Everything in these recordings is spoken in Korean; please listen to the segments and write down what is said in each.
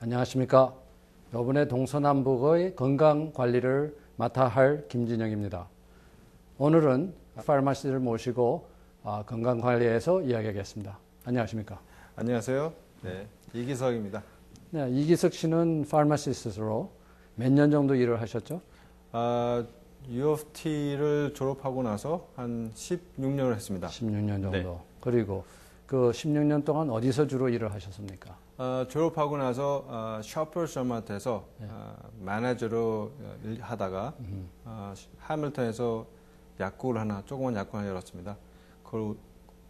안녕하십니까. 이번에 동서남북의 건강관리를 맡아 할 김진영입니다. 오늘은 파마시스트를 모시고 건강관리에서 이야기하겠습니다. 안녕하십니까. 안녕하세요. 네, 이기석입니다. 네, 이기석 씨는 파마시스트로 몇 년 정도 일을 하셨죠? U of T를 졸업하고 나서 한 16년을 했습니다. 16년 정도. 네. 그리고 그 16년 동안 어디서 주로 일을 하셨습니까? 졸업하고 나서 셔퍼스마트에서 매니저로 하다가 해밀턴에서 조그만 약국을 하나 열었습니다. 그걸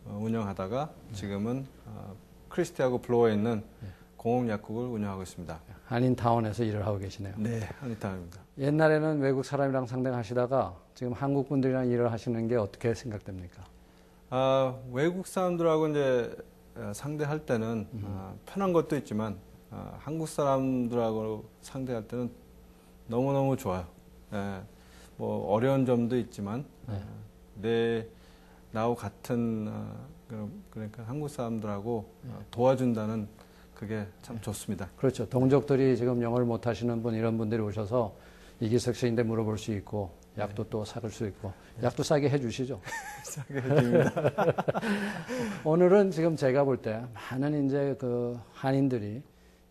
운영하다가 지금은 크리스티하고 블로어에 있는 공공약국을 운영하고 있습니다. 한인타운에서 일을 하고 계시네요. 네, 한인타운입니다. 옛날에는 외국 사람이랑 상대하시다가 지금 한국 분들이랑 일을 하시는 게 어떻게 생각됩니까? 외국 사람들하고 이제 상대할 때는 편한 것도 있지만 한국 사람들하고 상대할 때는 너무너무 좋아요. 뭐 어려운 점도 있지만 나하고 같은 그러니까 한국 사람들하고 도와준다는 그게 참 좋습니다. 그렇죠. 동족들이 지금 영어를 못 하시는 분 이런 분들이 오셔서 이기석 씨인데 물어볼 수 있고 약도 또 사갈 수 있고 약도 싸게 해주시죠. 싸게 해줍니다. 오늘은 지금 제가 볼 때 많은 이제 그 한인들이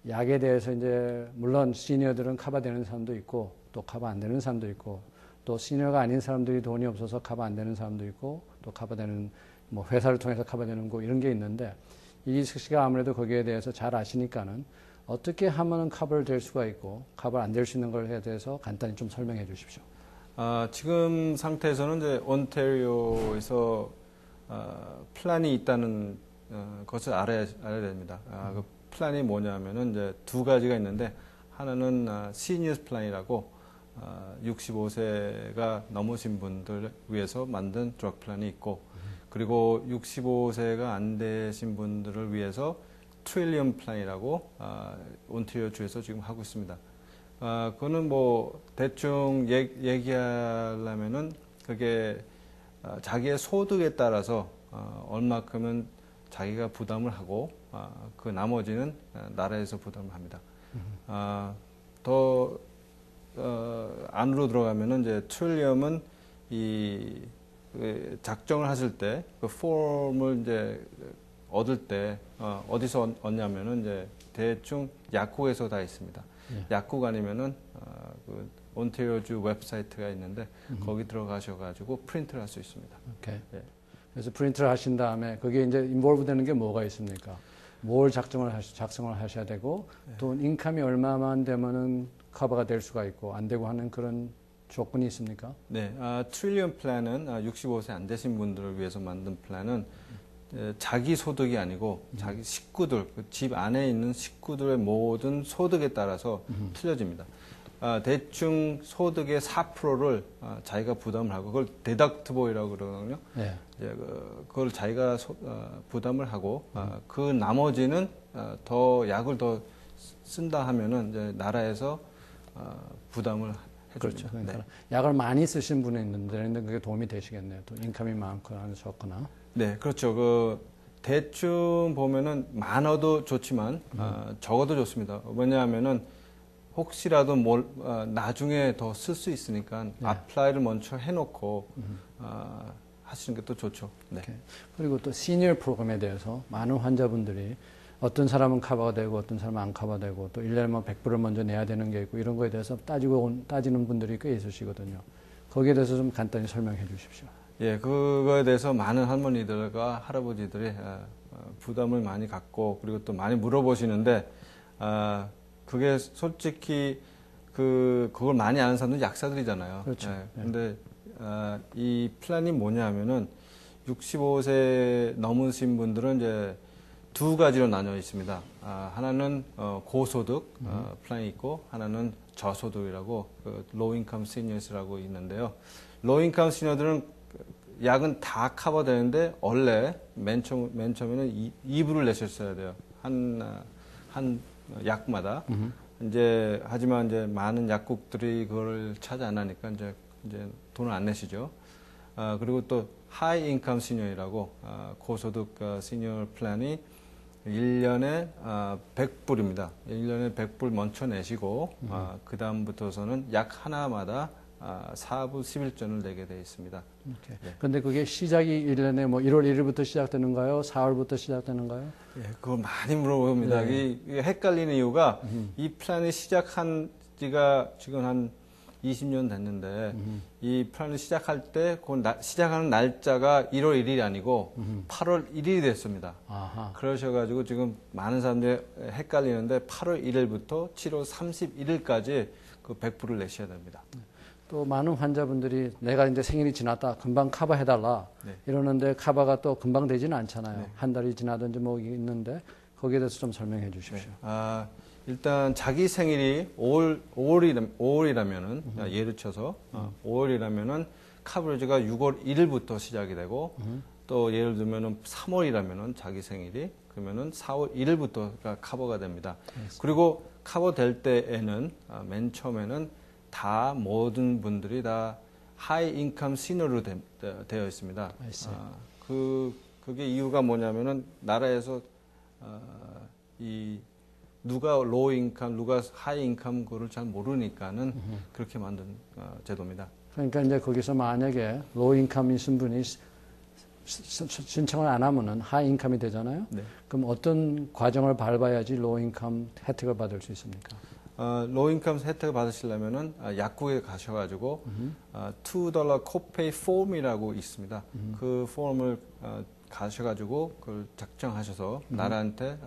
약에 대해서 이제 물론 시니어들은 커버되는 사람도 있고 또 커버 안 되는 사람도 있고 또 시니어가 아닌 사람들이 돈이 없어서 커버 안 되는 사람도 있고 또 커버되는 뭐 회사를 통해서 커버되는 거 이런 게 있는데 이기석 씨가 아무래도 거기에 대해서 잘 아시니까는 어떻게 하면 커버를 될 수가 있고 커버 안 될 수 있는 걸에 대해서 간단히 좀 설명해 주십시오. 지금 상태에서는 이제 온타리오에서 플랜이 있다는 것을 알아야 됩니다. 그 플랜이 뭐냐면은 이제 두 가지가 있는데 하나는 시니어스 플랜이라고 65세가 넘으신 분들 위해서 만든 드럭 플랜이 있고 그리고 65세가 안 되신 분들을 위해서 트릴리언 플랜이라고 온타리오 주에서 지금 하고 있습니다. 그거는 뭐 대충 얘기하려면은 그게 자기의 소득에 따라서 얼마큼은 자기가 부담을 하고 그 나머지는 나라에서 부담을 합니다. 더 안으로 들어가면은 이제 트릴리엄은 작정을 하실 때 그 폼을 이제 얻을 때 어디서 얻냐면은 이제 대충 약국에서 다 있습니다. 약국 아니면은 그 온타리오주 웹사이트가 있는데 거기 들어가셔가지고 프린트를 할 수 있습니다. 오케이. 그래서 프린트를 하신 다음에 거기에 이제 인볼브 되는 게 뭐가 있습니까? 뭘 작성을 하셔야 되고 또 인컴이 얼마만 되면은 커버가 될 수가 있고 안 되고 하는 그런 조건이 있습니까? 네, 트릴리언 플랜은 65세 안 되신 분들을 위해서 만든 플랜은 자기 소득이 아니고 자기 식구들, 집 안에 있는 식구들의 모든 소득에 따라서 틀려집니다. 대충 소득의 4%를 자기가 부담을 하고 그걸 데덕트블이라고 그러거든요. 네. 그걸 자기가 부담을 하고 그 나머지는 더 약을 더 쓴다 하면은 이제 나라에서 부담을 해줍니다. 그렇죠. 그러니까 네. 약을 많이 쓰신 분이 있는데 그게 도움이 되시겠네요. 또 인컴이 많거나 적거나. 네, 그렇죠. 대충 보면은 많아도 좋지만 적어도 좋습니다. 왜냐하면은 혹시라도 나중에 더 쓸 수 있으니까 어플라이를 먼저 해놓고 하시는 게 또 좋죠. 네. 그리고 또 시니어 프로그램에 대해서 많은 환자분들이 어떤 사람은 커버가 되고 어떤 사람은 안 커버되고 또 1년에 뭐 100불을 먼저 내야 되는 게 있고 이런 거에 대해서 따지는 분들이 꽤 있으시거든요. 거기에 대해서 좀 간단히 설명해 주십시오. 예, 그거에 대해서 많은 할머니들과 할아버지들이 부담을 많이 갖고 그리고 또 많이 물어보시는데 그게 솔직히 그걸 많이 아는 사람들은 약사들이잖아요. 그렇죠. 예, 근데 이 플랜이 뭐냐면은 65세 넘으신 분들은 이제 두 가지로 나뉘어 있습니다. 하나는 고소득 플랜이 있고 하나는 저소득이라고 로우 인컴 시니어스라고 있는데요. 로우 인컴 시니어들은 약은 다 커버되는데 원래 맨 처음에는 2불을 내셨어야 돼요. 한 약마다. 하지만 이제 많은 약국들이 그걸 차지 안 하니까 이제 돈을 안 내시죠. 그리고 또 하이 인컴 시니어라고 고소득 시니어 플랜이 1년에 100불입니다. 1년에 100불 먼저 내시고 그 다음부터서는 약 하나마다 4부 11전을 내게 되어 있습니다. 그런데 그게 시작이 1년에 뭐 1월 1일부터 시작되는가요? 4월부터 시작되는가요? 예, 그거 많이 물어봅니다. 네. 이게 헷갈리는 이유가 이 플랜이 시작한 지가 지금 한 20년 됐는데 이 플랜을 시작할 때 그 시작하는 날짜가 1월 1일이 아니고 8월 1일이 됐습니다. 아하. 그러셔가지고 지금 많은 사람들이 헷갈리는데 8월 1일부터 7월 31일까지 그 100불을 내셔야 됩니다. 또 많은 환자분들이 내가 이제 생일이 지났다, 금방 커버해달라 네. 이러는데 커버가 또 금방 되지는 않잖아요. 네. 한 달이 지나든지 뭐 있는데 거기에 대해서 좀 설명해 주십시오. 네. 일단 자기 생일이 5월이라면은 예를 쳐서 5월이라면은 카브리지가 6월 1일부터 시작이 되고 또 예를 들면은 3월이라면은 자기 생일이 그러면은 4월 1일부터가 커버가 됩니다. 알겠습니다. 그리고 커버 될 때에는 맨 처음에는 다 모든 분들이 다 하이 인컴 시니어로 되어 있습니다. 그게 이유가 뭐냐면은 나라에서 누가 로우 인컴, 누가 하이 인컴 그걸 잘 모르니까는 그렇게 만든 제도입니다. 그러니까 이제 거기서 만약에 로우 인컴이신 분이 신청을 안 하면은 하이 인컴이 되잖아요. 네. 그럼 어떤 과정을 밟아야지 로우 인컴 혜택을 받을 수 있습니까? 로우 인컴 혜택을 받으시려면은 약국에 가셔가지고 $2 코페이 폼이라고 있습니다. 그 폼을 가셔가지고 그걸 작성하셔서 나라한테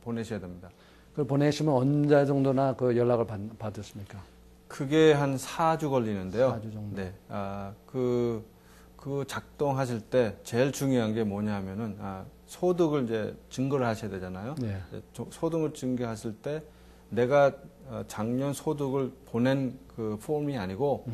보내셔야 됩니다. 그걸 보내시면 언제 정도나 그 연락을 받으십니까? 그게 한 4주 걸리는데요. 4주 정도. 네. 그 작동하실 때 제일 중요한 게 뭐냐면은 소득을 이제 증거를 하셔야 되잖아요. 네. 소득을 증거하실 때 내가 작년 소득을 보낸 그 폼이 아니고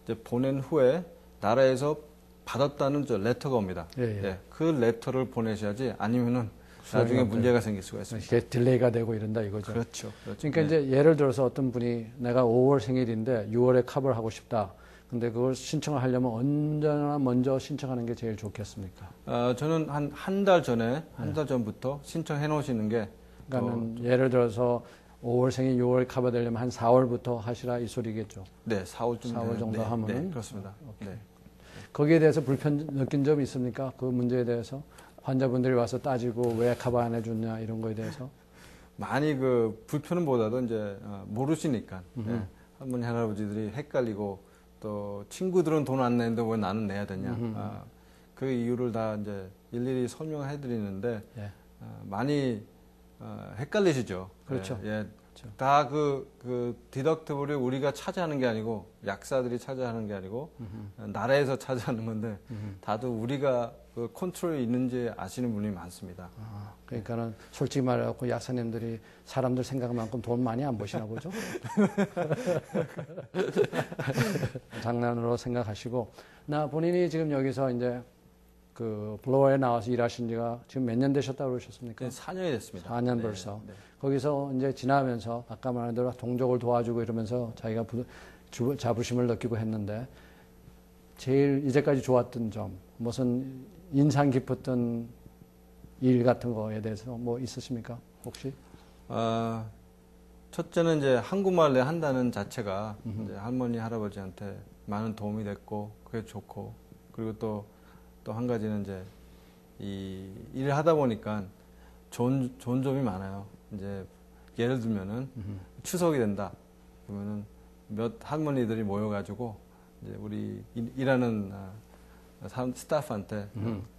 이제 보낸 후에 나라에서 받았다는 저 레터가 옵니다. 예. 예, 그 레터를 보내셔야지 아니면은 나중에 문제가 생길 수가 있습니다. 이게 딜레이가 되고 이런다 이거죠. 그렇죠. 그러니까 이제 예를 들어서 어떤 분이 내가 5월 생일인데 6월에 커버를 하고 싶다. 근데 그걸 신청을 하려면 언제나 먼저 신청하는 게 제일 좋겠습니까? 저는 한 달 전에, 한 달 전부터 신청해 놓으시는 게. 그러니까는 예를 들어서 5월 생일 6월 커버 되려면 한 4월부터 하시라 이 소리겠죠. 네, 4월 정도 하면은. 네, 그렇습니다. 네. 거기에 대해서 불편 느낀 점이 있습니까? 그 문제에 대해서? 환자분들이 와서 따지고 왜 커버 안 해줬냐 이런 거에 대해서? 많이 그 불편보다도 이제 모르시니까. 네. 할머니, 할아버지들이 헷갈리고 또 친구들은 돈 안 내는데 왜 나는 내야 되냐. 그 이유를 다 이제 일일이 설명해 드리는데 많이 헷갈리시죠. 그렇죠. 예. 다 그 디덕트블이 우리가 차지하는 게 아니고 약사들이 차지하는 게 아니고 나라에서 차지하는 건데 다들 우리가 그 컨트롤이 있는지 아시는 분이 많습니다. 그러니까는 솔직히 말해갖고 약사님들이 사람들 생각만큼 돈 많이 안 버시나 보죠? 장난으로 생각하시고 나 본인이 지금 여기서 이제 그 블로어에 나와서 일하신 지가 지금 몇 년 되셨다고 그러셨습니까? 4년이 됐습니다. 4년 벌써. 네. 거기서 이제 지나면서 아까 말한 대로 동족을 도와주고 이러면서 자기가 자부심을 느끼고 했는데 제일 이제까지 좋았던 점, 무슨 인상 깊었던 일 같은 거에 대해서 뭐 있으십니까? 혹시? 첫째는 이제 한국말을 한다는 자체가 이제 할머니, 할아버지한테 많은 도움이 됐고 그게 좋고 그리고 또 한 가지는 이제 이 일을 하다 보니까 좋은 점이 많아요. 이제 예를 들면은 추석이 된다. 그러면은 몇 할머니들이 모여가지고 이제 우리 일하는 스타프한테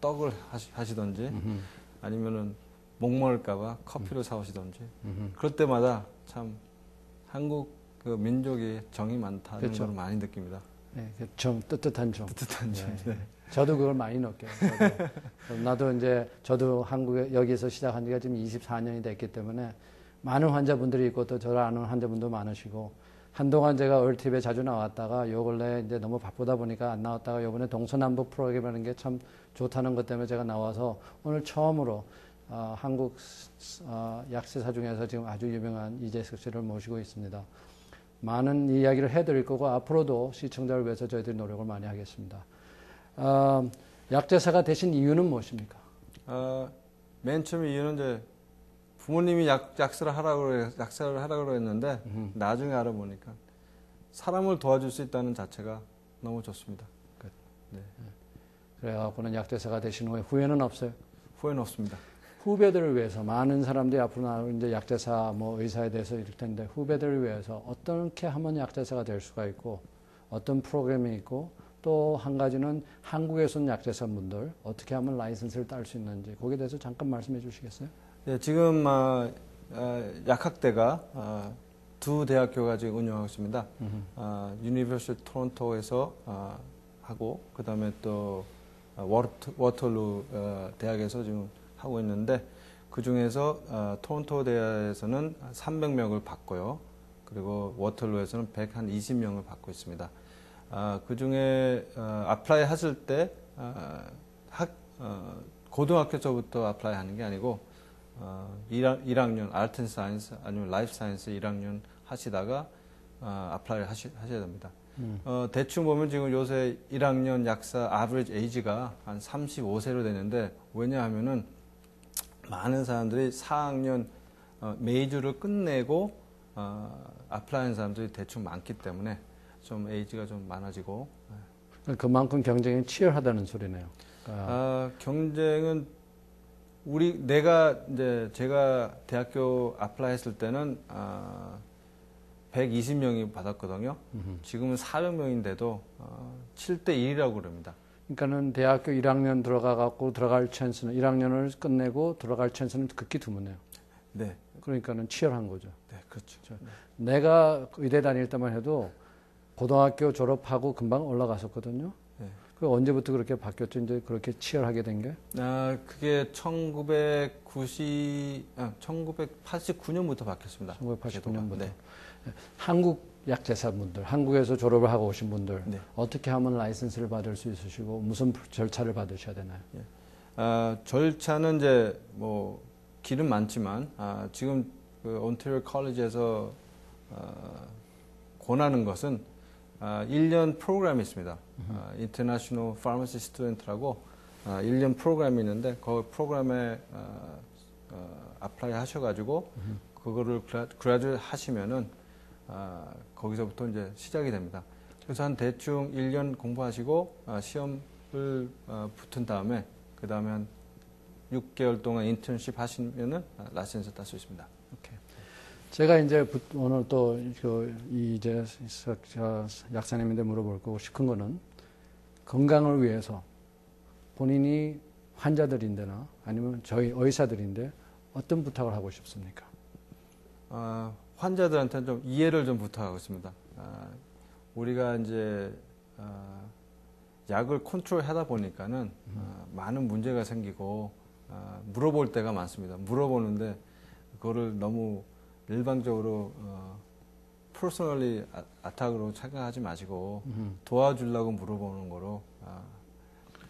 떡을 하시던지 아니면은 목 마를까봐 커피를 사오시던지 그럴 때마다 참 한국 그 민족이 정이 많다는 그렇죠. 걸 많이 느낍니다. 네, 뜨뜻한 점. 뜨뜻한 점. 네. 저도 그걸 많이 느껴요. 나도 이제 저도 한국에 여기서 시작한 지가 지금 24년이 됐기 때문에 많은 환자분들이 있고 또 저를 아는 환자분도 많으시고 한동안 제가 얼팁에 자주 나왔다가 요 근래 이제 너무 바쁘다 보니까 안 나왔다가 요번에 동서남북 프로그램이라는 게 참 좋다는 것 때문에 제가 나와서 오늘 처음으로 한국 약세사 중에서 지금 아주 유명한 이재석 씨를 모시고 있습니다. 많은 이야기를 해드릴 거고 앞으로도 시청자를 위해서 저희들이 노력을 많이 하겠습니다. 약제사가 되신 이유는 무엇입니까? 맨 처음 이유는 이제 부모님이 약사를 하라고 했는데 나중에 알아보니까 사람을 도와줄 수 있다는 자체가 너무 좋습니다. 네. 그래갖고는 약대사가 되신 후에 후회는 없어요? 후회는 없습니다. 후배들을 위해서 많은 사람들이 앞으로 나올 이제 약대사, 뭐 의사에 대해서 이럴 텐데 후배들을 위해서 어떻게 하면 약대사가 될 수가 있고 어떤 프로그램이 있고 또 한 가지는 한국에서 온 약대사분들 어떻게 하면 라이선스를 딸 수 있는지 거기에 대해서 잠깐 말씀해 주시겠어요? 네, 지금 약학대가 두 대학교가 지금 운영하고 있습니다. 유니버시티 토론토에서 하고 그다음에 또 워털루 대학에서 지금 하고 있는데 그 중에서 토론토 대학에서는 300명을 받고요. 그리고 워털루에서는 120명을 받고 있습니다. 그 중에 어플라이 하실 때 고등학교서부터 어플라이 하는 게 아니고 1학년 아트 앤 사이언스 아니면 라이프 사이언스 1학년 하시다가 어플라이를 하셔야 됩니다. 대충 보면 지금 요새 1학년 약사 아버지 에이지가 한 35세로 되는데 왜냐하면은 많은 사람들이 4학년 메이저를 끝내고 어플라이한 사람들이 대충 많기 때문에 좀 에이지가 좀 많아지고 그만큼 경쟁이 치열하다는 소리네요. 경쟁은 제가 대학교 어플라이 했을 때는 120명이 받았거든요. 지금은 400명인데도 7대 1이라고 그럽니다. 그러니까는 대학교 1학년 들어가갖고 들어갈 찬스는 1학년을 끝내고 들어갈 찬스는 극히 드문네요. 네. 그러니까는 치열한 거죠. 네, 그렇죠. 내가 의대 다닐 때만 해도 고등학교 졸업하고 금방 올라갔었거든요. 네. 그 언제부터 그렇게 바뀌었죠? 이제 그렇게 치열하게 된 게? 그게 1989년부터 바뀌었습니다. 1989년부터. 네. 한국 약제사분들, 한국에서 졸업을 하고 오신 분들, 네. 어떻게 하면 라이선스를 받을 수 있으시고 무슨 절차를 받으셔야 되나요? 절차는 이제 뭐 길은 많지만 지금 그 온타리오 컬리지에서 권하는 것은 1년 프로그램이 있습니다. 인터내셔널 파머시 스튜던트라고 1년 프로그램이 있는데 그 프로그램에 어플라이 하셔가지고 그거를 그라듀에이트 하시면은 거기서부터 이제 시작이 됩니다. 그래서 한 대충 1년 공부하시고 시험을 붙은 다음에 그 다음에 한 6개월 동안 인턴십 하시면은 라이센스 딸 수 있습니다. 오케이. 제가 이제 오늘 또 이제 약사님인데 물어볼 거고 싶은 거는 건강을 위해서 본인이 환자들인데나 아니면 저희 의사들인데 어떤 부탁을 하고 싶습니까? 환자들한테는 좀 이해를 좀 부탁하고 있습니다. 우리가 이제 약을 컨트롤 하다 보니까는 많은 문제가 생기고 물어볼 때가 많습니다. 물어보는데 그거를 너무 일방적으로 퍼스널리 아탁으로 생각하지 마시고 도와주려고 물어보는 거로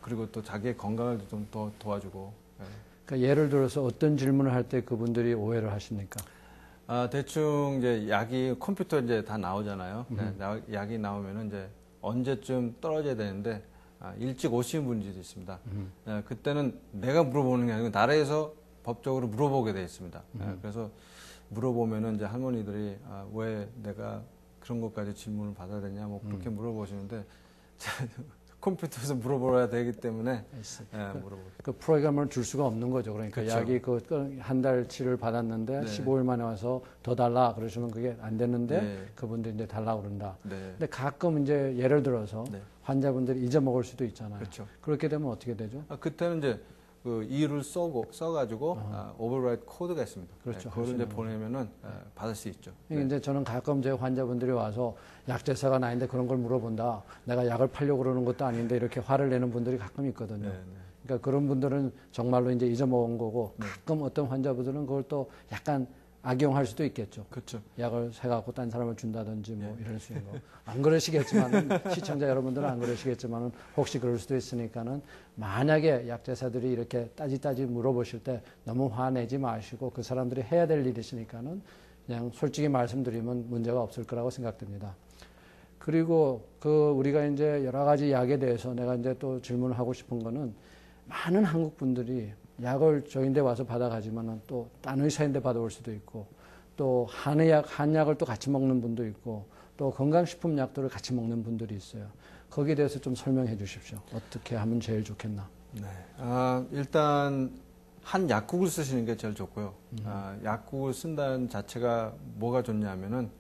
그리고 또 자기의 건강을 좀 더 도와주고. 그러니까 예를 들어서 어떤 질문을 할 때 그분들이 오해를 하십니까? 대충 이제 약이 컴퓨터 이제 다 나오잖아요. 약이 나오면은 이제 언제쯤 떨어져야 되는데 일찍 오시는 분들도 있습니다. 그때는 내가 물어보는 게 아니고 나라에서 법적으로 물어보게 돼 있습니다. 그래서 물어보면은 이제 할머니들이 왜 내가 그런 것까지 질문을 받아야 되냐 뭐 그렇게 물어보시는데 컴퓨터에서 물어봐야 되기 때문에 물어보죠. 그 프로그램을 줄 수가 없는 거죠. 그러니까 그렇죠. 약이 한 달치를 받았는데 15일 만에 와서 더 달라 그러시면 그게 안 됐는데 그분들이 이제 달라고 그런다. 근데 가끔 이제 예를 들어서 환자분들이 잊어먹을 수도 있잖아요. 그렇죠. 그렇게 되면 어떻게 되죠? 그때는 이제 그 이유를 써가지고 오버라이드 코드가 있습니다. 그렇죠. 그걸 이제 보내면은 받을 수 있죠. 이제 저는 가끔 제 환자분들이 와서 약제사가 나인데 그런 걸 물어본다. 내가 약을 팔려고 그러는 것도 아닌데 이렇게 화를 내는 분들이 가끔 있거든요. 그러니까 그런 분들은 정말로 이제 잊어먹은 거고 가끔 어떤 환자분들은 그걸 또 약간 악용할 수도 있겠죠. 그렇죠. 약을 사갖고 딴 사람을 준다든지 뭐 이럴 수 있는 거. 안 그러시겠지만은 시청자 여러분들은 안 그러시겠지만은 혹시 그럴 수도 있으니까는 만약에 약제사들이 이렇게 따지따지 물어보실 때 너무 화내지 마시고 그 사람들이 해야 될 일이시니까는 그냥 솔직히 말씀드리면 문제가 없을 거라고 생각됩니다. 그리고 우리가 이제 여러 가지 약에 대해서 내가 이제 또 질문을 하고 싶은 거는 많은 한국 분들이 약을 저인데 와서 받아가지만은 또 딴 의사인데 받아올 수도 있고 또 한약을 또 같이 먹는 분도 있고 또 건강식품 약들을 같이 먹는 분들이 있어요. 거기에 대해서 좀 설명해 주십시오. 어떻게 하면 제일 좋겠나? 네. 일단 한 약국을 쓰시는 게 제일 좋고요. 약국을 쓴다는 자체가 뭐가 좋냐면은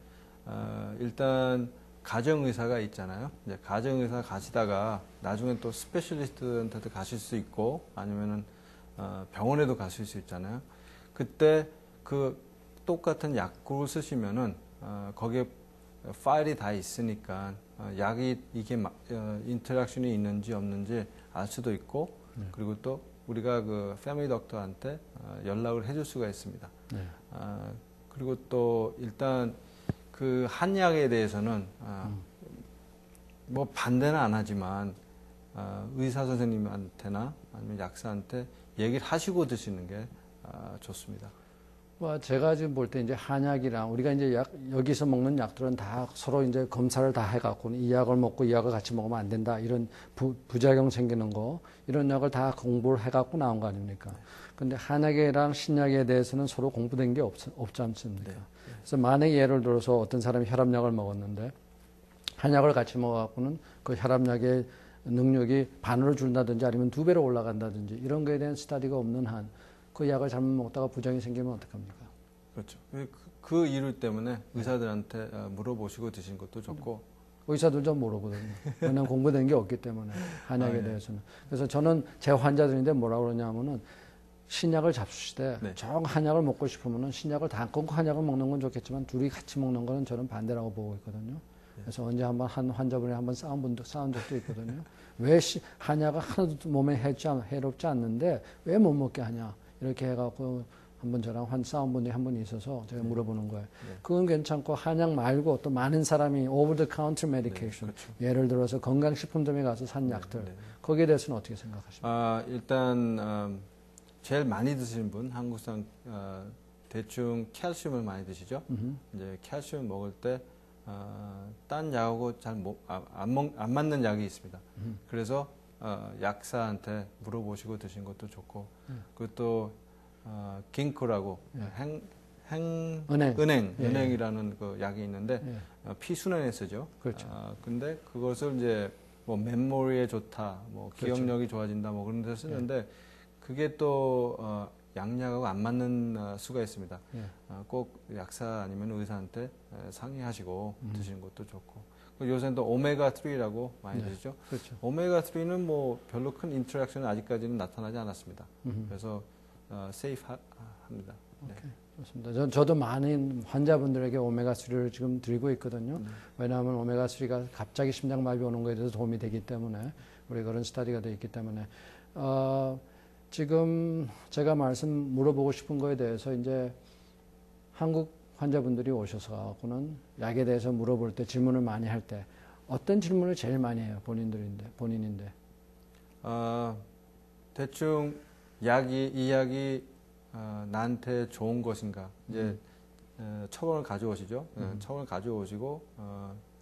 일단 가정의사가 있잖아요. 이제 가정의사 가시다가 나중에 또 스페셜리스트한테도 가실 수 있고 아니면은 병원에도 가실 수 있잖아요. 그때 그 똑같은 약국을 쓰시면은 거기에 파일이 다 있으니까 약이 이게 인터랙션이 있는지 없는지 알 수도 있고 그리고 또 우리가 그 패밀리 덕터한테 연락을 해줄 수가 있습니다. 네. 그리고 또 일단 그 한약에 대해서는 뭐 반대는 안 하지만 의사 선생님한테나 아니면 약사한테 얘기를 하시고 드시는 게 좋습니다. 뭐 제가 지금 볼 때 이제 한약이랑 우리가 이제 여기서 먹는 약들은 다 서로 이제 검사를 다 해갖고 이 약을 먹고 이 약을 같이 먹으면 안 된다 이런 부작용 생기는 거 이런 약을 다 공부를 해갖고 나온 거 아닙니까? 근데 한약이랑 신약에 대해서는 서로 공부된 게 없지 않습니까? 네. 그래서 만약에 예를 들어서 어떤 사람이 혈압약을 먹었는데 한약을 같이 먹어갖고는 그 혈압약의 능력이 반으로 줄다든지 아니면 2배로 올라간다든지 이런 거에 대한 스터디가 없는 한 그 약을 잘못 먹다가 부작용이 생기면 어떡합니까? 그렇죠. 그 이유 때문에 의사들한테 물어보시고 드신 것도 좋고 의사들 좀 물어보거든요. 왜냐하면 공부된 게 없기 때문에 한약에 예. 대해서는. 그래서 저는 제 환자들인데 뭐라고 그러냐면은 신약을 잡수실 때 네. 정 한약을 먹고 싶으면은 신약을 다 끊고 한약을 먹는 건 좋겠지만 둘이 같이 먹는 거는 저는 반대라고 보고 있거든요. 그래서 언제 한번 한 환자분이 한번 싸운 적도 있거든요. 왜 한약을 하나도 몸에 해롭지 않는데 왜 못 먹게 하냐 이렇게 해갖고 한번 저랑 싸운 분이 한 분 있어서 제가 물어보는 거예요. 그건 괜찮고 한약 말고 또 많은 사람이 over the counter medication 그렇죠. 예를 들어서 건강식품점에 가서 산 약들 거기에 대해서는 어떻게 생각하십니까? 일단 제일 많이 드시는 분 한국산 대충 칼슘을 많이 드시죠. 이제 칼슘 먹을 때 딴 약하고 잘 안 맞는 약이 있습니다. 그래서 약사한테 물어보시고 드신 것도 좋고 그리고 또 깅크라고 은행이라는 그 약이 있는데 피순환에 쓰죠. 그렇죠. 근데 그것을 이제 뭐 메모리에 좋다, 뭐 기억력이 좋아진다, 뭐 그런 데 쓰는데 그게 또 양약하고 안 맞는 수가 있습니다. 꼭 약사 아니면 의사한테 상의하시고 드시는 것도 좋고. 요새는 또 오메가3라고 많이 드시죠. 그렇죠. 오메가3는 뭐 별로 큰 인터랙션은 아직까지는 나타나지 않았습니다. 그래서 세이프 합니다. 네. 오케이, 좋습니다. 저도 많은 환자분들에게 오메가3를 지금 드리고 있거든요. 왜냐하면 오메가3가 갑자기 심장마비 오는 거에 대해서 도움이 되기 때문에 우리 그런 스터디가 되어 있기 때문에 지금 제가 물어보고 싶은 거에 대해서 이제 한국 환자분들이 오셔서 갖고는 약에 대해서 물어볼 때 질문을 많이 할 때 어떤 질문을 제일 많이 해요? 본인인데. 대충 이 약이 나한테 좋은 것인가? 이제 처방을 가져오시죠. 처방을 가져오시고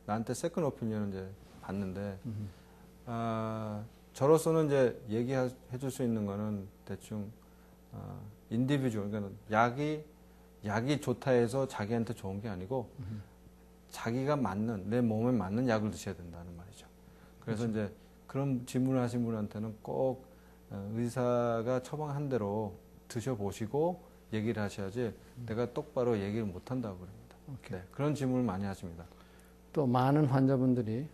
나한테 세컨 오피니언을 이제 받는데 저로서는 이제 얘기해 줄 수 있는 거는 대충 인디비주얼 그러니까 약이 좋다 해서 자기한테 좋은 게 아니고 자기가 내 몸에 맞는 약을 드셔야 된다는 말이죠. 그래서 그렇죠. 이제 그런 질문을 하신 분한테는 꼭 의사가 처방한 대로 드셔보시고 얘기를 하셔야지 내가 똑바로 얘기를 못 한다고 그럽니다. 네, 그런 질문을 많이 하십니다. 또 많은 환자분들이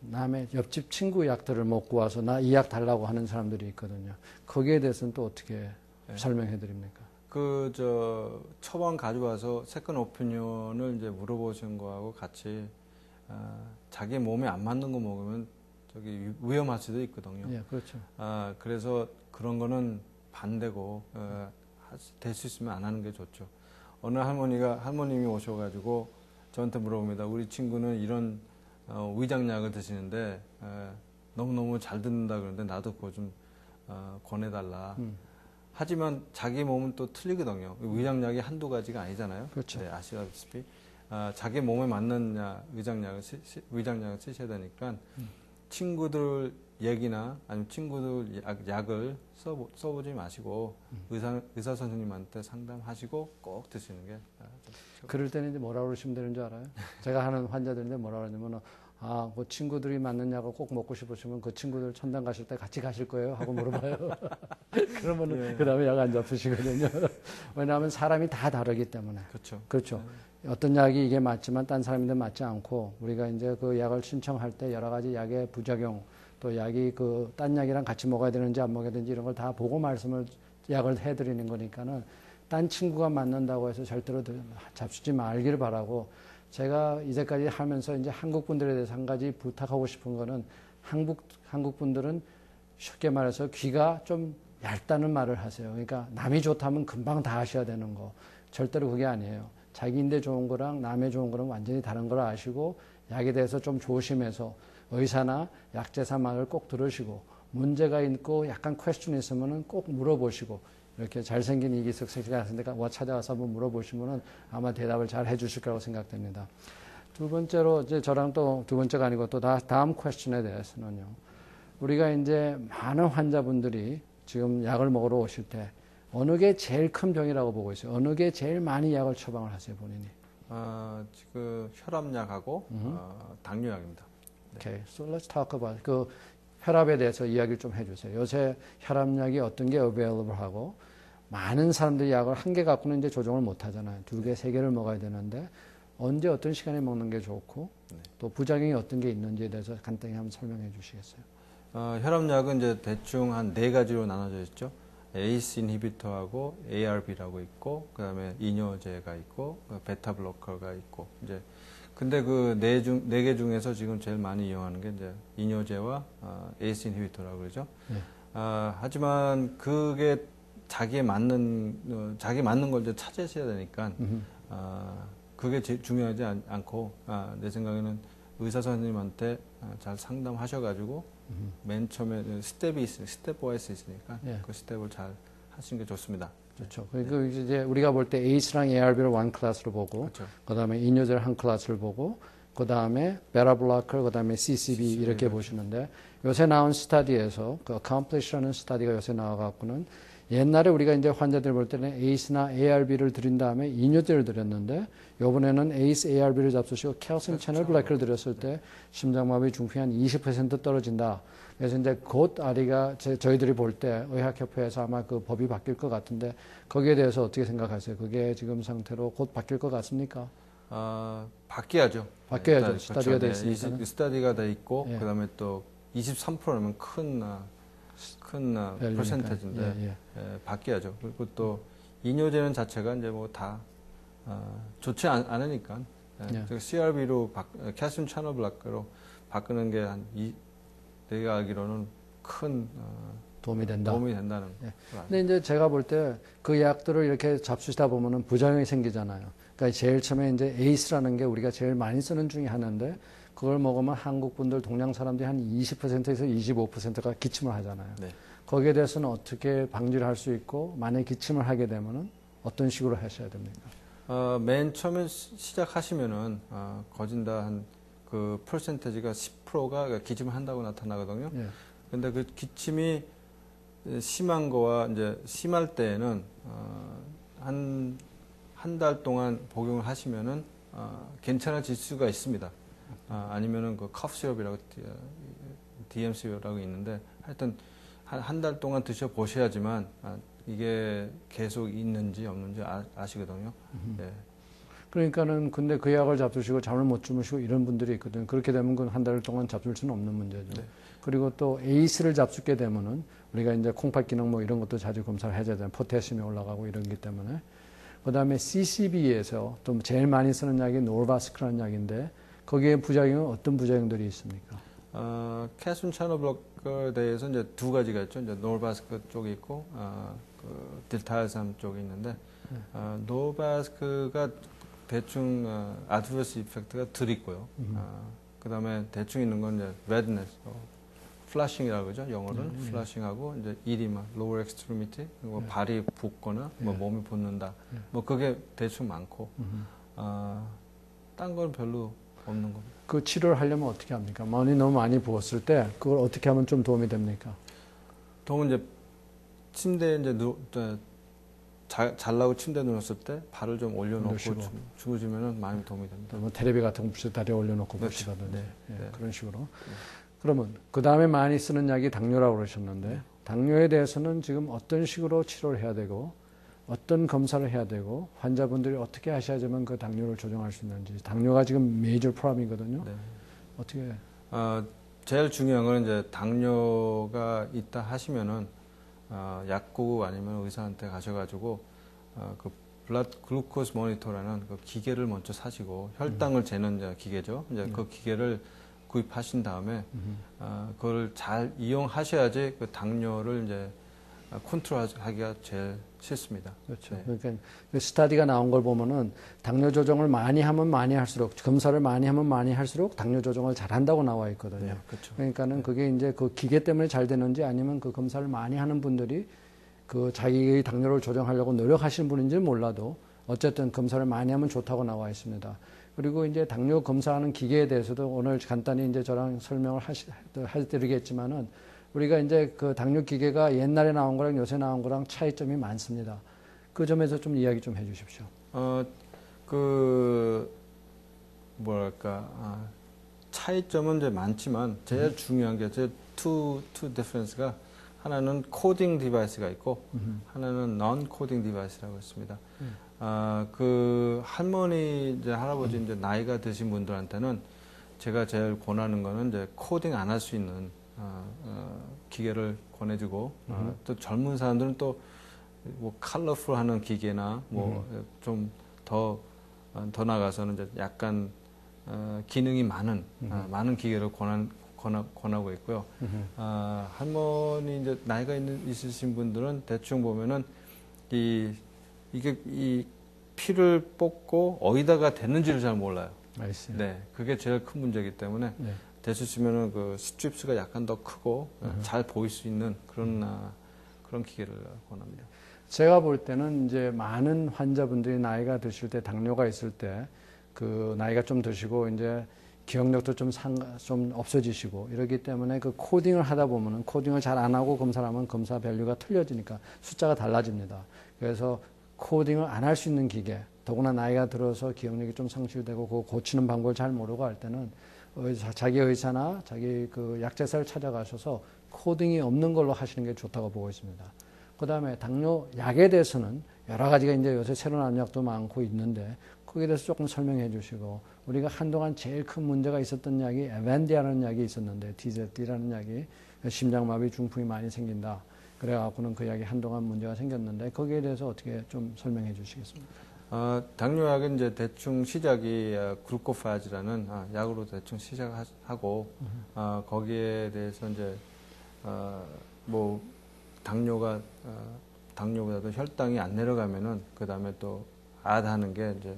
남의 옆집 친구 약들을 먹고 와서 나 이 약 달라고 하는 사람들이 있거든요. 거기에 대해서는 또 어떻게 설명해 드립니까? 처방 가져와서 세컨 오피니언을 이제 물어보신 거하고 같이, 자기 몸에 안 맞는 거 먹으면 위험할 수도 있거든요. 예, 그렇죠. 그래서 그런 거는 반대고, 될 수 있으면 안 하는 게 좋죠. 어느 할머님이 오셔가지고 저한테 물어봅니다. 우리 친구는 이런, 위장약을 드시는데, 너무너무 잘 듣는다 그러는데 나도 그거 좀, 권해달라. 하지만 자기 몸은 또 틀리거든요. 위장약이 한두 가지가 아니잖아요. 그렇죠. 네, 아시다시피 자기 몸에 맞는 위장약을 쓰셔야 되니까 친구들 얘기나 아니면 친구들 약을 써보지 마시고 의사 선생님한테 상담하시고 꼭 드시는 게 그럴 때는 이제 뭐라 그러시면 되는 줄 알아요? 제가 하는 환자들인데 뭐라 그러냐면 그 친구들이 맞는 약을 꼭 먹고 싶으시면 그 친구들 천당 가실 때 같이 가실 거예요? 하고 물어봐요. 그러면은 그 다음에 약 안 잡수시거든요. 왜냐하면 사람이 다 다르기 때문에. 그렇죠. 그렇죠. 어떤 약이 이게 맞지만 딴 사람인데 맞지 않고 우리가 이제 그 약을 신청할 때 여러 가지 약의 부작용 또 약이 그 딴 약이랑 같이 먹어야 되는지 안 먹어야 되는지 이런 걸 다 보고 약을 해드리는 거니까는 딴 친구가 맞는다고 해서 절대로 잡수지 말기를 바라고 제가 이제까지 하면서 이제 한국 분들에 대해서 한 가지 부탁하고 싶은 거는 한국 분들은 쉽게 말해서 귀가 좀 얇다는 말을 하세요. 그러니까 남이 좋다면 금방 다 하셔야 되는 거. 절대로 그게 아니에요. 자기인데 좋은 거랑 남의 좋은 거랑 완전히 다른 걸 아시고 약에 대해서 좀 조심해서 의사나 약제사 말을 꼭 들으시고 문제가 있고 약간 퀘스천이 있으면은 꼭 물어보시고 이렇게 잘생긴 이기석 씨가 찾아와서 한번 물어보시면은 아마 대답을 잘 해주실 거라고 생각됩니다. 두 번째로 이제 저랑 또 두 번째가 아니고 또 다음 퀘스천에 대해서는요. 우리가 이제 많은 환자분들이 지금 약을 먹으러 오실 때 어느 게 제일 큰 병이라고 보고 있어요? 어느 게 제일 많이 약을 처방을 하세요, 본인이? 지금 혈압약하고 당뇨약입니다. Okay, so let's talk about 그 혈압에 대해서 이야기를 좀 해주세요. 요새 혈압약이 어떤 게 available 하고 많은 사람들이 약을 한 개 갖고는 이제 조정을 못 하잖아요. 두 개, 세 개를 먹어야 되는데 언제 어떤 시간에 먹는 게 좋고 또 부작용이 어떤 게 있는지에 대해서 간단히 한번 설명해 주시겠어요? 혈압약은 이제 대충 한 네 가지로 나눠져 있죠. ACE 인히비터하고 ARB라고 있고, 그 다음에 이뇨제가 있고, 베타 블로커가 있고, 이제 근데 그 네 개 중에서 지금 제일 많이 이용하는 게 이제 이뇨제와 ACE 인히비터라고 그러죠. 하지만 그게 자기에 맞는 걸 이제 찾으셔야 되니까 그게 제일 중요하지 않고 내 생각에는 의사 선생님한테 잘 상담하셔가지고 맨 처음에 스텝 와이스 있으니까 그 스텝을 잘 하시는 게 좋습니다. 그렇죠. 그리고 이제 우리가 볼 때 ACE랑 ARB를 원 클래스로 보고, 그렇죠. 그다음에 이뇨제를 한 클래스를 보고, 그다음에 베타 블로커, 그다음에 CCB 이렇게 그렇죠. 보시는데 요새 나온 스터디에서 그 accomplish라는 스터디가 요새 나와갖고는 옛날에 우리가 이제 환자들 볼 때는 ACE나 ARB를 드린 다음에 이뇨제를 드렸는데 이번에는 ACE, ARB를 잡수시고 calcium channel block를 드렸을 때 심장마비 중풍이 한 20% 떨어진다. 그래서 이제 곧 아리가 저희들이 볼 때 의학협회에서 아마 그 법이 바뀔 것 같은데 거기에 대해서 어떻게 생각하세요? 그게 지금 상태로 곧 바뀔 것 같습니까? 바뀌어야죠. 바뀌어야죠. 스터디가 돼 있으니까. 스터디가 돼 있고 그다음에 또 23%면 큰 퍼센테이지인데 바뀌어야죠. 그리고 또 이뇨제는 자체가 이제 뭐 다 좋지 않으니까 CRB로 calcium channel blocker로 바꾸는 게 내가 알기로는 큰 도움이 된다는. 근데 이제 제가 볼 때 그 약들을 이렇게 잡수시다 보면은 부작용이 생기잖아요. 그러니까 제일 처음에 이제 에이스라는 게 우리가 제일 많이 쓰는 중에 하나인데 그걸 먹으면 한국 분들 동양 사람들이 한 20%에서 25%가 기침을 하잖아요. 거기에 대해서는 어떻게 방지를 할 수 있고 만약에 기침을 하게 되면은 어떤 식으로 하셔야 됩니까? 맨 처음에 시작하시면은 거진다 한 그 퍼센테이지가 10%가 기침을 한다고 나타나거든요. 근데 그 기침이 심한 거와 이제 심할 때에는 한 달 동안 복용을 하시면은 괜찮아질 수가 있습니다. 아니면은 그 커프 시럽이라고 DMC라고 있는데 하여튼 한 달 동안 드셔 보셔야지만 이게 계속 있는지 없는지 아시거든요. 그러니까는 근데 그 약을 잡수시고 잠을 못 주무시고 이런 분들이 있거든요. 그렇게 되면 그 한 달 동안 잡술 수는 없는 문제죠. 그리고 또 에이스를 잡수게 되면은 우리가 이제 콩팥 기능 뭐 이런 것도 자주 검사를 해야 되잖아요. 포타슘이 올라가고 이런기 때문에. 그다음에 CCB에서 또 제일 많이 쓰는 약이 노르바스크라는 약인데 거기에 부작용은 어떤 부작용들이 있습니까? calcium channel blocker 대해서 이제 두 가지가 있죠. 이제 노르바스크 쪽이 있고 그 딜타이삼 쪽이 있는데 노르바스크가 대충 adverse effect가 덜 있고요. 그다음에 대충 있는 건 이제 redness, flashing이라고 그러죠. 영어로는 flashing하고 이제 이리마, lower extremity, 그리고 발이 붓거나 뭐 몸이 붓는다. 뭐 그게 대충 많고 딴 건 별로 없는 겁니다. 그 치료를 하려면 어떻게 합니까? 많이 너무 많이 부었을 때 그걸 어떻게 하면 좀 도움이 됩니까? 도움은 이제 침대에 이제 잘라고 침대에 누웠을 때 발을 좀 올려놓고 주무시면 많이 도움이 됩니다. 뭐 테레비 같은 거 다리에 올려놓고 그렇죠. 보시다든지 네. 예, 네. 그런 식으로. 그러면 그 다음에 많이 쓰는 약이 당뇨라고 그러셨는데 당뇨에 대해서는 지금 어떤 식으로 치료를 해야 되고 어떤 검사를 해야 되고 환자분들이 어떻게 하셔야지만 그 당뇨를 조정할 수 있는지. 당뇨가 지금 메이저 프로블럼이거든요. 네. 어떻게? 제일 중요한 건 이제 당뇨가 있다 하시면은 약국 아니면 의사한테 가셔가지고 그 블라드 글루코스 모니터라는 그 기계를 먼저 사시고 혈당을 재는 이제 기계죠. 이제 그 기계를 구입하신 다음에 그걸 잘 이용하셔야지 그 당뇨를 이제 컨트롤하기가 제일 쉽습니다. 그렇죠. 네. 그러니까 그 스타디가 나온 걸 보면은 당뇨 조정을 많이 하면 많이 할수록 검사를 많이 하면 많이 할수록 당뇨 조정을 잘 한다고 나와 있거든요. 네, 그렇죠. 그러니까는 네. 그게 이제 그 기계 때문에 잘 되는지 아니면 그 검사를 많이 하는 분들이 그 자기의 당뇨를 조정하려고 노력하시는 분인지는 몰라도 어쨌든 검사를 많이 하면 좋다고 나와 있습니다. 그리고 이제 당뇨 검사하는 기계에 대해서도 오늘 간단히 이제 저랑 설명을 해드리겠지만은 우리가 이제 그 당뇨 기계가 옛날에 나온 거랑 요새 나온 거랑 차이점이 많습니다. 그 점에서 좀 이야기 좀 해주십시오. 차이점은 이제 많지만 제일 중요한 게 제 two difference가 하나는 코딩 디바이스가 있고 하나는 non 코딩 디바이스라고 있습니다. 그 할머니 이제 할아버지 이제 나이가 드신 분들한테는 제가 제일 권하는 거는 이제 코딩 안 할 수 있는 기계를 권해주고 또 젊은 사람들은 또 뭐 컬러풀하는 기계나 뭐 좀 더 나가서는 이제 약간 기능이 많은 많은 기계를 권하고 있고요. 할머니 이제 나이가 있으신 분들은 대충 보면은 이게 피를 뽑고 어디다가 대는지를 잘 몰라요. 네, 그게 제일 큰 문제이기 때문에 네. 되시면은 그 스트립스가 약간 더 크고 잘 보일 수 있는 그런 기계를 권합니다. 제가 볼 때는 이제 많은 환자분들이 나이가 드실 때 당뇨가 있을 때 그 나이가 좀 드시고 이제 기억력도 좀 없어지시고 이러기 때문에 그 코딩을 하다 보면은 코딩을 잘 안 하고 검사를 하면 검사 밸류가 틀려지니까 숫자가 달라집니다. 그래서 코딩을 안 할 수 있는 기계, 더구나 나이가 들어서 기억력이 좀 상실되고 그거 고치는 방법을 잘 모르고 할 때는 자기 의사나 자기 그 약제사를 찾아가셔서 코딩이 없는 걸로 하시는 게 좋다고 보고 있습니다. 그 다음에 당뇨 약에 대해서는 여러 가지가 이제 요새 새로 나온 약도 많고 있는데 거기에 대해서 조금 설명해 주시고 우리가 한동안 제일 큰 문제가 있었던 약이 에반디아라는 약이 있었는데 TZD라는 약이 심장마비 중풍이 많이 생긴다. 그래갖고는 그 약이 한동안 문제가 생겼는데 거기에 대해서 어떻게 좀 설명해 주시겠습니까? 당뇨약은 이제 대충 시작이 글루코파즈라는 약으로 대충 시작하고 거기에 대해서 이제 뭐 당뇨보다도 혈당이 안 내려가면은 그 다음에 또 아드하는 게 이제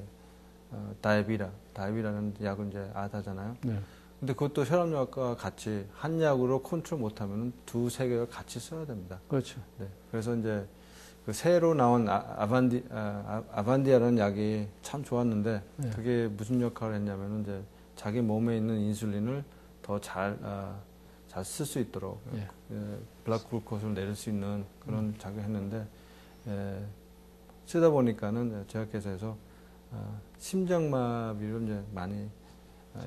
다이비라는 약은 이제 아드하잖아요. 네. 근데 그것도 혈압약과 같이 한 약으로 컨트롤 못하면은 두세 개를 같이 써야 됩니다. 그렇죠. 네. 그래서 이제 그 새로 나온 아반디아라는 약이 참 좋았는데 네. 그게 무슨 역할을 했냐면은 이제 자기 몸에 있는 인슐린을 더 잘 쓸 수 있도록 네. 블라드 글루코스를 내릴 수 있는 그런 작용을 했는데 쓰다 보니까는 제약회사에서 심장마비를 이제 많이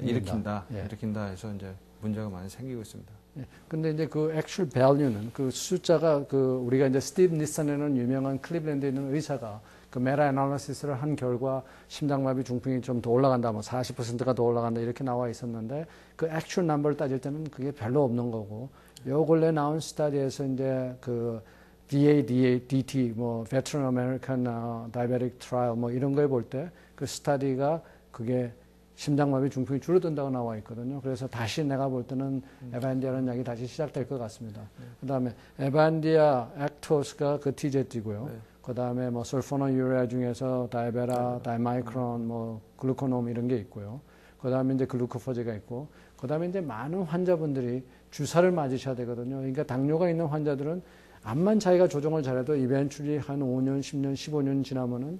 일으킨다 해서 이제 문제가 많이 생기고 있습니다. 예. 근데 이제 그 actual value는 그 숫자가 그 우리가 이제 스티브 니슨이라는 유명한 클리블랜드에 있는 의사가 그 메타 애널리시스를 한 결과 심장마비 중풍이 좀 더 올라간다, 뭐 40%가 더 올라간다 이렇게 나와 있었는데 그 actual number를 따질 때는 그게 별로 없는 거고 요 근래 나온 스타디에서 이제 그 VADT 뭐 Veteran American Diabetic Trial 뭐 이런 거에 볼 때 그 스타디가 그게 심장마비 중풍이 줄어든다고 나와 있거든요. 그래서 다시 내가 볼 때는 에반디아라는 약이 다시 시작될 것 같습니다. 그 다음에 에반디아 액토스가 그 TZD고요. 그 다음에 뭐 설포노유레아 중에서 다이베라, 다이마이크론, 뭐 글루코놈 이런 게 있고요. 그 다음에 이제 글루코포즈가 있고, 그 다음에 이제 많은 환자분들이 주사를 맞으셔야 되거든요. 그러니까 당뇨가 있는 환자들은 암만 자기가 조정을 잘해도 이벤츄리 한 5년, 10년, 15년 지나면은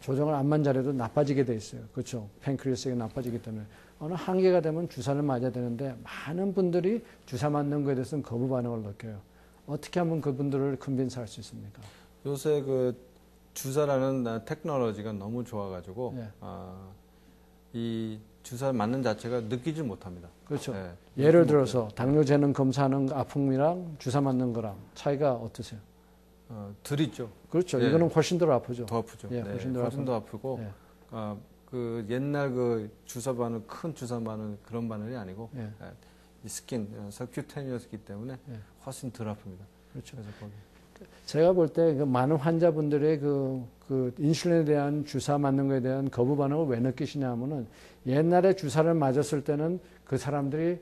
조정을 암만 잘해도 나빠지게 돼 있어요. 그렇죠. 팬크리아스가 나빠지기 때문에. 어느 한계가 되면 주사를 맞아야 되는데 많은 분들이 주사 맞는 거에 대해서는 거부 반응을 느껴요. 어떻게 하면 그분들을 컨빈스 할 수 있습니까? 요새 그 주사라는 테크놀로지가 너무 좋아가지고 예. 이 주사 맞는 자체가 느끼질 못합니다. 그렇죠. 예. 예를 들어서 당뇨 재는 검사하는 아픔이랑 주사 맞는 거랑 차이가 어떠세요? 덜 있죠. 그렇죠. 예. 이거는 훨씬 더 아프죠. 더 아프죠. 예, 훨씬 더 훨씬 더 아프고 예. 그 옛날 그 주사 바늘 큰 주사 바늘 그런 바늘이 아니고 예. 이 스킨 서큐테니어스기 때문에 예. 훨씬 덜 아픕니다. 그렇죠. 그래서 거기 제가 볼 때 그 많은 환자분들의 그 인슐린에 대한 주사 맞는 거에 대한 거부 반응을 왜 느끼시냐 하면은 옛날에 주사를 맞았을 때는 그 사람들이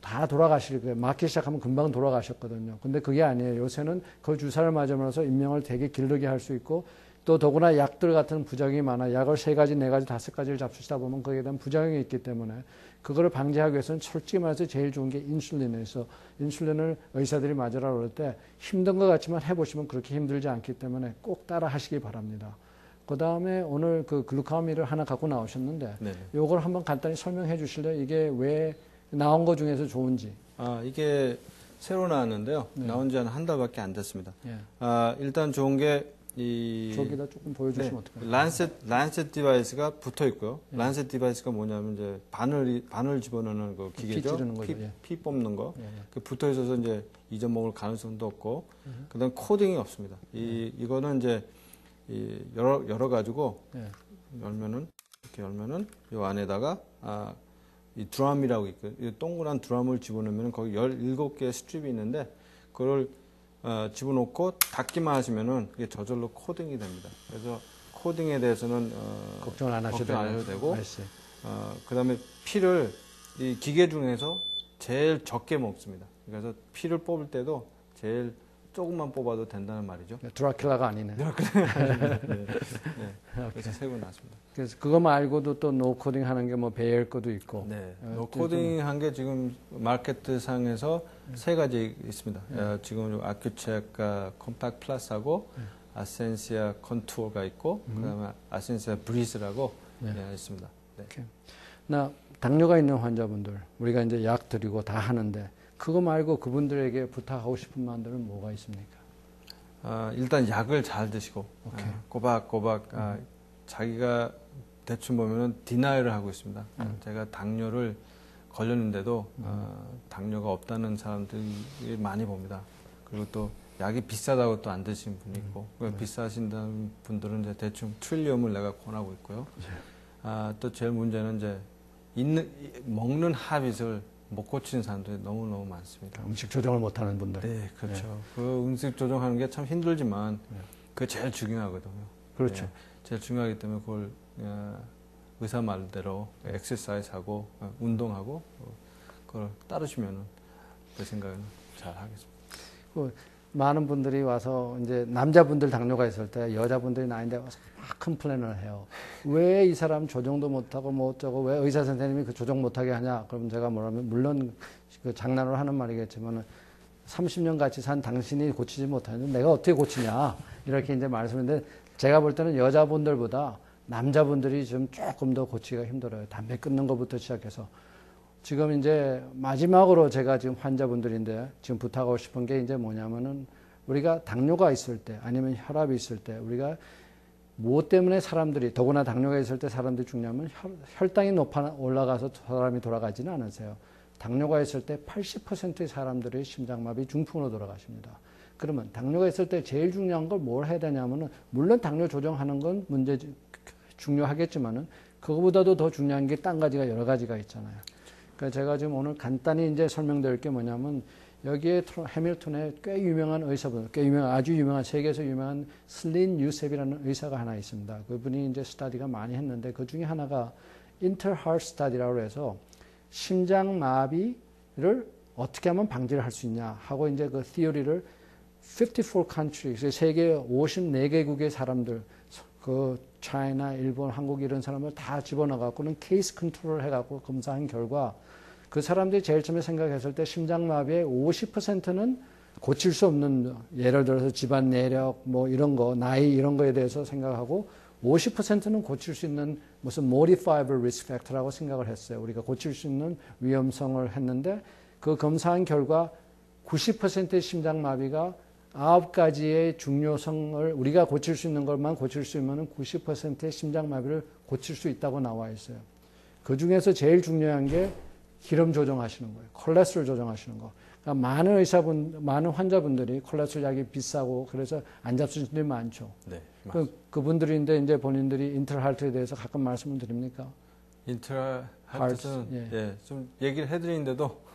다 돌아가실 거예요. 맞기 시작하면 금방 돌아가셨거든요. 근데 그게 아니에요. 요새는 그 주사를 맞으면서 인명을 되게 길르게 할 수 있고 또 더구나 약들 같은 부작용이 많아요. 약을 3가지, 4가지, 5가지를 잡수시다 보면 거기에 대한 부작용이 있기 때문에 그거를 방지하기 위해서는 솔직히 말해서 제일 좋은 게 인슐린에서 인슐린을 의사들이 맞으라 그럴 때 힘든 것 같지만 해보시면 그렇게 힘들지 않기 때문에 꼭 따라 하시기 바랍니다. 그 다음에 오늘 그 글루카미를 하나 갖고 나오셨는데 네네. 요걸 한번 간단히 설명해 주실래요? 이게 왜 나온 것 중에서 좋은지. 이게 새로 나왔는데요. 네. 나온 지 한 달밖에 안 됐습니다. 예. 일단 좋은 게 저기다 조금 보여주시면 어떡해요? 란셋 디바이스가 붙어 있고요. 예. 란셋 디바이스가 뭐냐면 이제 바늘 집어넣는 그 기계죠. 피 찌르는 거죠. 예. 피 뽑는 거. 예, 예. 그 붙어 있어서 이제 잊어먹을 가능성도 없고, 그다음 코딩이 없습니다. 이거는 이제 열어 가지고 예. 이렇게 열면은 요 안에다가 이 드럼이라고 있고, 이 동그란 드럼을 집어넣으면 거기 17개의 스트립이 있는데 그걸 집어넣고 닫기만 하시면은 그게 저절로 코딩이 됩니다. 그래서 코딩에 대해서는 걱정을 안 하셔도 되고, 알았어요. 그다음에 피를 이 기계 중에서 제일 적게 먹습니다. 그래서 피를 뽑을 때도 제일 조금만 뽑아도 된다는 말이죠. 드라큘라가 아니네. 그래서 새로 나왔습니다. 그래서 그거 말고도 또 노코딩 하는 게 뭐 베일 거도 있고. 네. 노코딩 한 게 지금 마케트 상에서 3가지 있습니다. 지금 아큐체크 컴팩트 플러스하고 아센시아 컨투어가 있고 그다음에 아센시아 브리즈라고 있습니다. 네. 나 당뇨가 있는 환자분들 우리가 이제 약 드리고 다 하는데 그거 말고 그분들에게 부탁하고 싶은 마음들은 뭐가 있습니까? 일단 약을 잘 드시고 꼬박꼬박 자기가 대충 보면은 디나이를 하고 있습니다. 제가 당뇨를 걸렸는데도 당뇨가 없다는 사람들이 많이 봅니다. 그리고 또 약이 비싸다고 또 안 드시는 분이 있고 비싸신다는 분들은 이제 대충 트릴리움을 내가 권하고 있고요. 또 제일 문제는 이제 먹는 하빗을 못 고치는 사람들이 너무너무 많습니다. 음식 조정을 못하는 분들. 네, 그렇죠. 그 음식 조정하는 게 참 힘들지만 그게 제일 중요하거든요. 그렇죠. 네, 제일 중요하기 때문에 그걸 의사 말대로 엑서사이즈하고 운동하고 그걸 따르시면은 제 생각에는 잘 하겠습니다. 많은 분들이 와서 이제 남자분들 당뇨가 있을 때 여자분들이 나인데 와서 막 컴플레인을 해요. 왜 이 사람 조정도 못하고 뭐 어쩌고 왜 의사 선생님이 그 조정 못하게 하냐? 그럼 제가 뭐라면 물론 그 장난으로 하는 말이겠지만 30년 같이 산 당신이 고치지 못하는데 내가 어떻게 고치냐? 이렇게 이제 말씀인데 제가 볼 때는 여자분들보다 남자분들이 좀 조금 더 고치기가 힘들어요. 담배 끊는 것부터 시작해서. 지금 이제 마지막으로 제가 지금 환자분들인데 지금 부탁하고 싶은 게 이제 뭐냐면은 우리가 당뇨가 있을 때 아니면 혈압이 있을 때 우리가 무엇 때문에 사람들이 더구나 당뇨가 있을 때 사람들이 죽냐면 혈당이 올라가서 사람이 돌아가지는 않으세요. 당뇨가 있을 때 80%의 사람들이 심장마비 중풍으로 돌아가십니다. 그러면 당뇨가 있을 때 제일 중요한 걸 뭘 해야 되냐면은 물론 당뇨 조정하는 건 중요하겠지만은 그거보다도 더 중요한 게 딴 가지가 여러 가지가 있잖아요. 그러니까 제가 지금 오늘 간단히 이제 설명드릴 게 뭐냐면 여기에 해밀턴에 꽤 유명한 의사분, 아주 유명한 세계에서 유명한 슬린 유셉이라는 의사가 하나 있습니다. 그분이 이제 스터디가 많이 했는데 그 중에 하나가 인터하트 스터디라고 해서 심장마비를 어떻게 하면 방지를 할 수 있냐 하고 이제 그 티어리를 54 countries, 세계 54개국의 사람들, 그 차이나, 일본, 한국 이런 사람을 다 집어넣어갖고는 케이스 컨트롤을 해갖고 검사한 결과 그 사람들이 제일 처음에 생각했을 때 심장마비의 50%는 고칠 수 없는 예를 들어서 집안 내력 뭐 이런 거 나이 이런 거에 대해서 생각하고 50%는 고칠 수 있는 무슨 modifiable risk factor라고 생각을 했어요. 우리가 고칠 수 있는 위험성을 했는데 그 검사한 결과 90%의 심장마비가 9가지의 중요성을 우리가 고칠 수 있는 것만 고칠 수 있으면 90%의 심장마비를 고칠 수 있다고 나와 있어요. 그 중에서 제일 중요한 게 기름 조정하시는 거예요. 콜레스테롤 조정하시는 거. 그러니까 많은 환자분들이 콜레스테롤 약이 비싸고 그래서 안 잡수시는 분들이 많죠. 네, 그분들인데 이제 본인들이 인트라할트에 대해서 가끔 말씀을 드립니까? 인트라할트는 예, 좀 얘기를 해드리는데도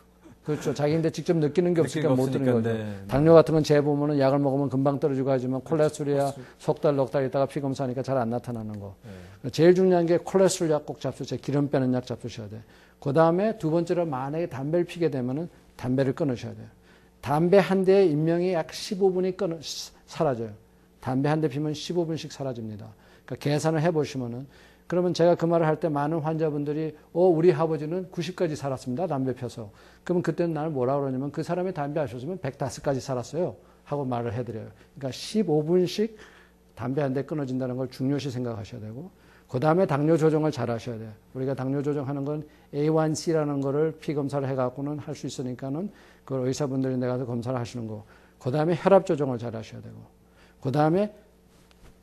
그렇죠. 자기인데 직접 느끼는 게 없으니까 못 드는 거죠. 네. 당뇨 같은 건 재보면은 약을 먹으면 금방 떨어지고 하지만 콜레스테롤이야 석 달, 넉 달 있다가 피 검사하니까 잘 안 나타나는 거. 네. 제일 중요한 게 콜레스테롤 약 꼭 잡수세요. 기름 빼는 약 잡수셔야 돼. 그 다음에 두 번째로 만약에 담배를 피게 되면은 담배를 끊으셔야 돼요. 담배 한 대의 인명이 약 15분이 사라져요. 담배 한 대 피면 15분씩 사라집니다. 그러니까 계산을 해보시면은 그러면 제가 그 말을 할 때 많은 환자분들이 우리 아버지는 90까지 살았습니다. 담배 펴서. 그러면 그때는 나를 뭐라 그러냐면 그 사람이 담배 하셨으면 105까지 살았어요. 하고 말을 해드려요. 그러니까 15분씩 담배 한 대 끊어진다는 걸 중요시 생각하셔야 되고 그 다음에 당뇨 조정을 잘 하셔야 돼요. 우리가 당뇨 조정하는 건 A1C라는 거를 피 검사를 해갖고는 할 수 있으니까는 그걸 의사분들이 내가서 검사를 하시는 거. 그 다음에 혈압 조정을 잘 하셔야 되고 그 다음에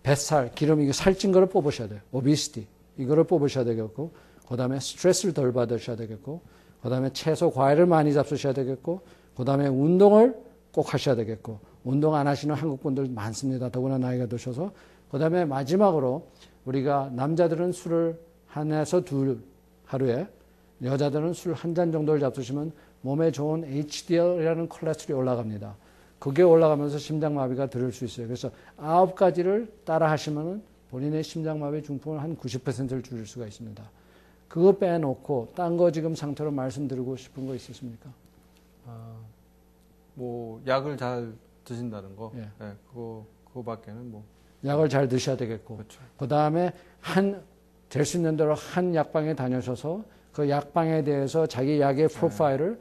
뱃살, 기름, 이거 살찐 거를 뽑으셔야 돼요. 오비시티. 이거를 뽑으셔야 되겠고, 그 다음에 스트레스를 덜 받으셔야 되겠고, 그 다음에 채소, 과일을 많이 잡수셔야 되겠고, 그 다음에 운동을 꼭 하셔야 되겠고, 운동 안 하시는 한국 분들 많습니다. 더구나 나이가 드셔서. 그 다음에 마지막으로 우리가 남자들은 술을 한에서 둘 하루에, 여자들은 술 한 잔 정도를 잡수시면 몸에 좋은 HDL이라는 콜레스테롤이 올라갑니다. 그게 올라가면서 심장마비가 들을 수 있어요. 그래서 9가지를 따라 하시면은 본인의 심장마비 중풍을 한 90%를 줄일 수가 있습니다. 그거 빼놓고 딴 거 지금 상태로 말씀드리고 싶은 거 있으십니까? 뭐 약을 잘 드신다는 거, 예. 네, 그거밖에는 뭐 약을 잘 드셔야 되겠고, 그렇죠. 그 다음에 될 수 있는 대로 한 약방에 다녀셔서 그 약방에 대해서 자기 약의 프로파일을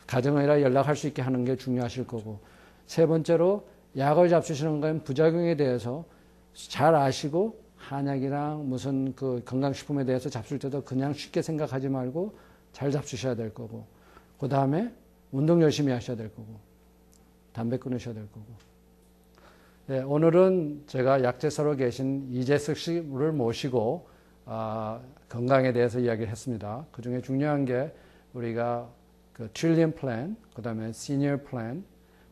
가정이라 연락할 수 있게 하는 게 중요하실 거고, 세 번째로 약을 잡수시는 건 부작용에 대해서 잘 아시고 한약이랑 무슨 그 건강식품에 대해서 잡술 때도 그냥 쉽게 생각하지 말고 잘 잡수셔야 될 거고, 그 다음에 운동 열심히 하셔야 될 거고, 담배 끊으셔야 될 거고. 네, 오늘은 제가 약재사로 계신 이재석 씨를 모시고 건강에 대해서 이야기를 했습니다. 그 중에 중요한 게 우리가 그 트릴리언 플랜, 그 다음에 시니어 플랜,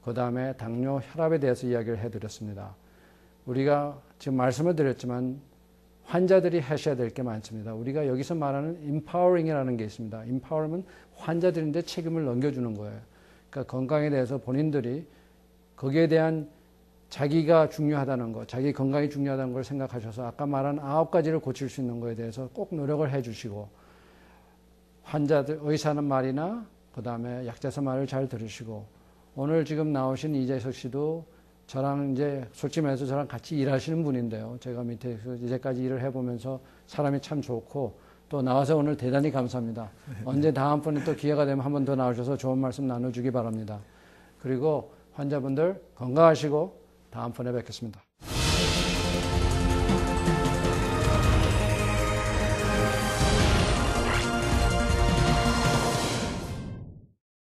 그 다음에 당뇨, 혈압에 대해서 이야기를 해드렸습니다. 우리가 지금 말씀을 드렸지만 환자들이 하셔야 될 게 많습니다. 우리가 여기서 말하는 empowering이라는 게 있습니다. empower는 환자들인데 책임을 넘겨주는 거예요. 그러니까 건강에 대해서 본인들이 거기에 대한 자기가 중요하다는 거, 자기 건강이 중요하다는 걸 생각하셔서 아까 말한 9가지를 고칠 수 있는 거에 대해서 꼭 노력을 해주시고 환자들, 의사는 말이나 그 다음에 약재사 말을 잘 들으시고 오늘 지금 나오신 이재석 씨도 저랑 이제 솔직히 말해서 저랑 같이 일하시는 분인데요. 제가 밑에서 이제까지 일을 해보면서 사람이 참 좋고 또 나와서 오늘 대단히 감사합니다. 언제 다음번에 또 기회가 되면 한 번 더 나오셔서 좋은 말씀 나눠주기 바랍니다. 그리고 환자분들 건강하시고 다음번에 뵙겠습니다.